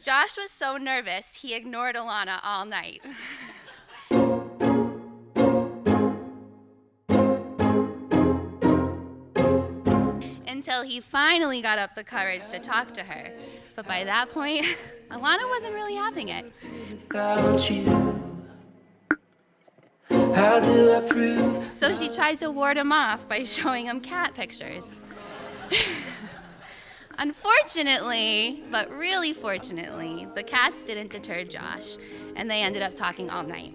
Josh was so nervous, he ignored Allana all night. Until he finally got up the courage to talk to her. But by that point, Allana wasn't really having it. Without you, how do I prove? So she tried to ward him off by showing him cat pictures. Unfortunately, but really fortunately, the cats didn't deter Josh, and they ended up talking all night.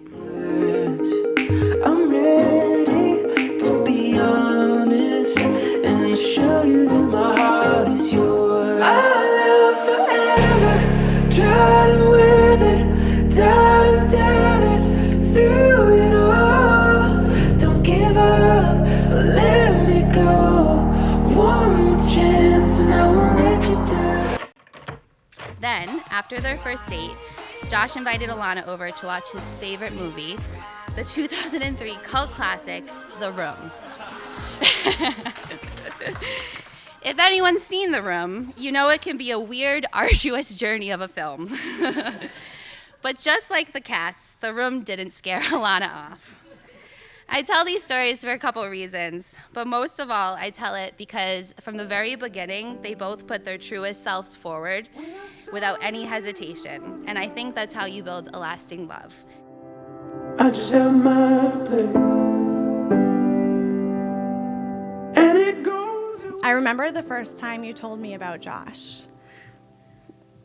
I'm ready to be honest and show you that my heart is yours. I love forever, driving with it, down and tethered through it all. Don't give up, let me go. One more chance and I won't let you down. Then, after their first date, Josh invited Allana over to watch his favorite movie, the 2003 cult classic, The Room. If anyone's seen The Room, you know it can be a weird, arduous journey of a film. But just like the cats, The Room didn't scare Allana off. I tell these stories for a couple reasons, but most of all, I tell it because from the very beginning, they both put their truest selves forward without any hesitation, and I think that's how you build a lasting love. I just have my place, and it goes. I remember the first time you told me about Josh.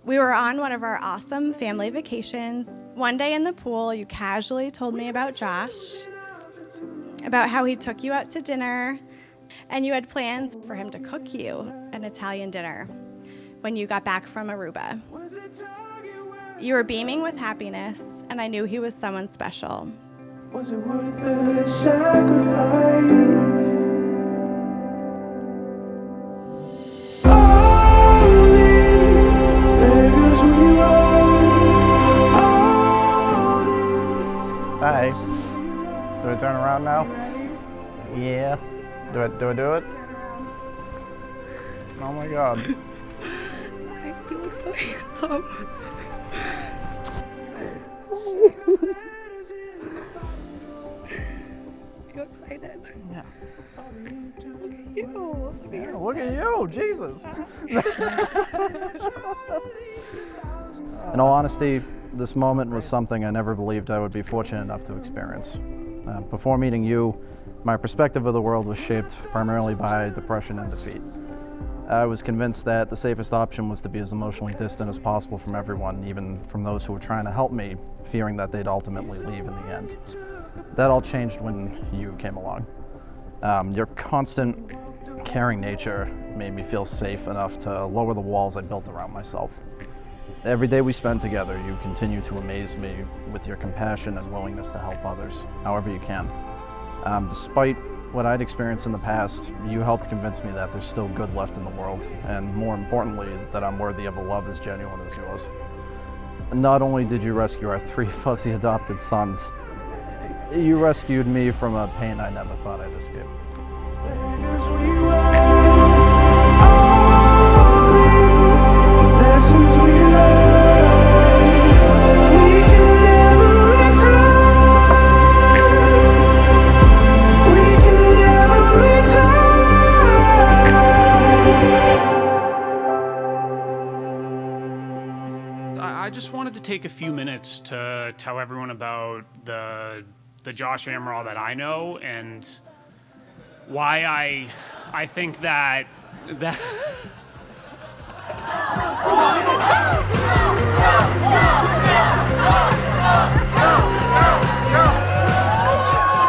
We were on one of our awesome family vacations. One day in the pool, you casually told me about Josh, about how he took you out to dinner, and you had plans for him to cook you an Italian dinner when you got back from Aruba. You were beaming with happiness, and I knew he was someone special. Was it worth the sacrifice? Hi. Do I turn around now? Yeah. Do I do it? Oh my God. You look so handsome. You excited? Yeah. You. Look at you, Jesus. In all honesty, this moment was something I never believed I would be fortunate enough to experience. Before meeting you, my perspective of the world was shaped primarily by depression and defeat. I was convinced that the safest option was to be as emotionally distant as possible from everyone, even from those who were trying to help me, fearing that they'd ultimately leave in the end. That all changed when you came along. Your constant, caring nature made me feel safe enough to lower the walls I built around myself. Every day we spend together, you continue to amaze me with your compassion and willingness to help others, however you can. Despite what I'd experienced in the past, you helped convince me that there's still good left in the world, and more importantly, that I'm worthy of a love as genuine as yours. Not only did you rescue our 3 fuzzy adopted sons, you rescued me from a pain I never thought I'd escape. I just wanted to take a few minutes to tell everyone about the Josh Amaral that I know and why I think that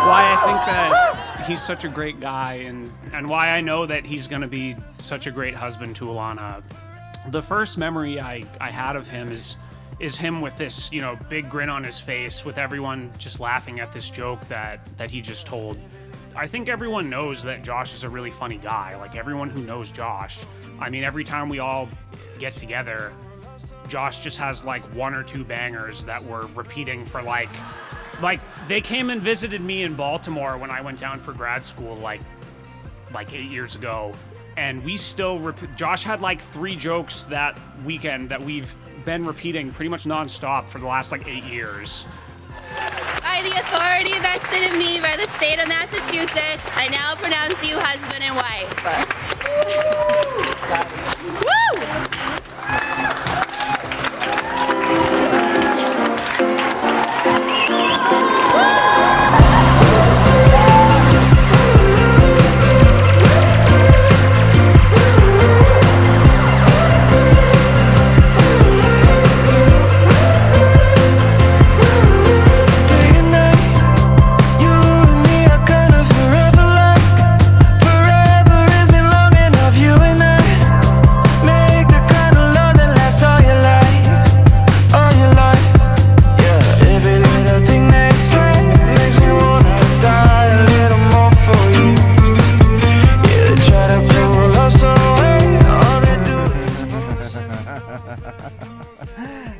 why I think that he's such a great guy and why I know that he's going to be such a great husband to Allana. The first memory I had of him is him with this, big grin on his face, with everyone just laughing at this joke that he just told. I think everyone knows that Josh is a really funny guy. Like, everyone who knows Josh. I mean, every time we all get together, Josh just has like 1 or 2 bangers that we're repeating for like they came and visited me in Baltimore when I went down for grad school like 8 years ago. And we still Josh had like 3 jokes that weekend that we've been repeating pretty much nonstop for the last like 8 years. By the authority vested in me by the state of Massachusetts, I now pronounce you husband and wife. Woo!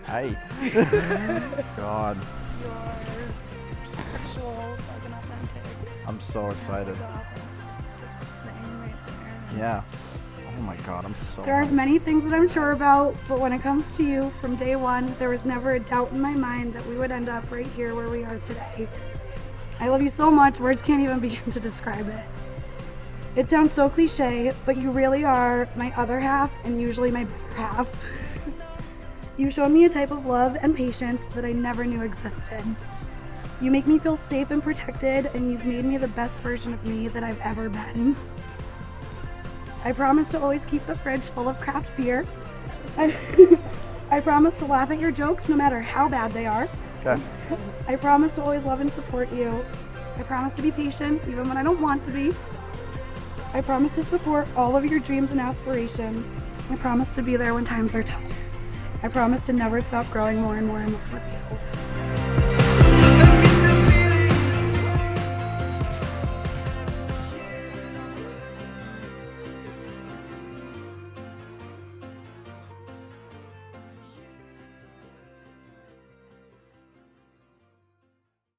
Hey. God. I'm so excited. Yeah. Oh my God, I'm so. There aren't many things that I'm sure about, but when it comes to you, from day one, there was never a doubt in my mind that we would end up right here where we are today. I love you so much, words can't even begin to describe it. It sounds so cliche, but you really are my other half and usually my better half. You showed me a type of love and patience that I never knew existed. You make me feel safe and protected, and you've made me the best version of me that I've ever been. I promise to always keep the fridge full of craft beer. I promise to laugh at your jokes no matter how bad they are. Okay. I promise to always love and support you. I promise to be patient even when I don't want to be. I promise to support all of your dreams and aspirations. I promise to be there when times are tough. I promise to never stop growing more and more in love with you.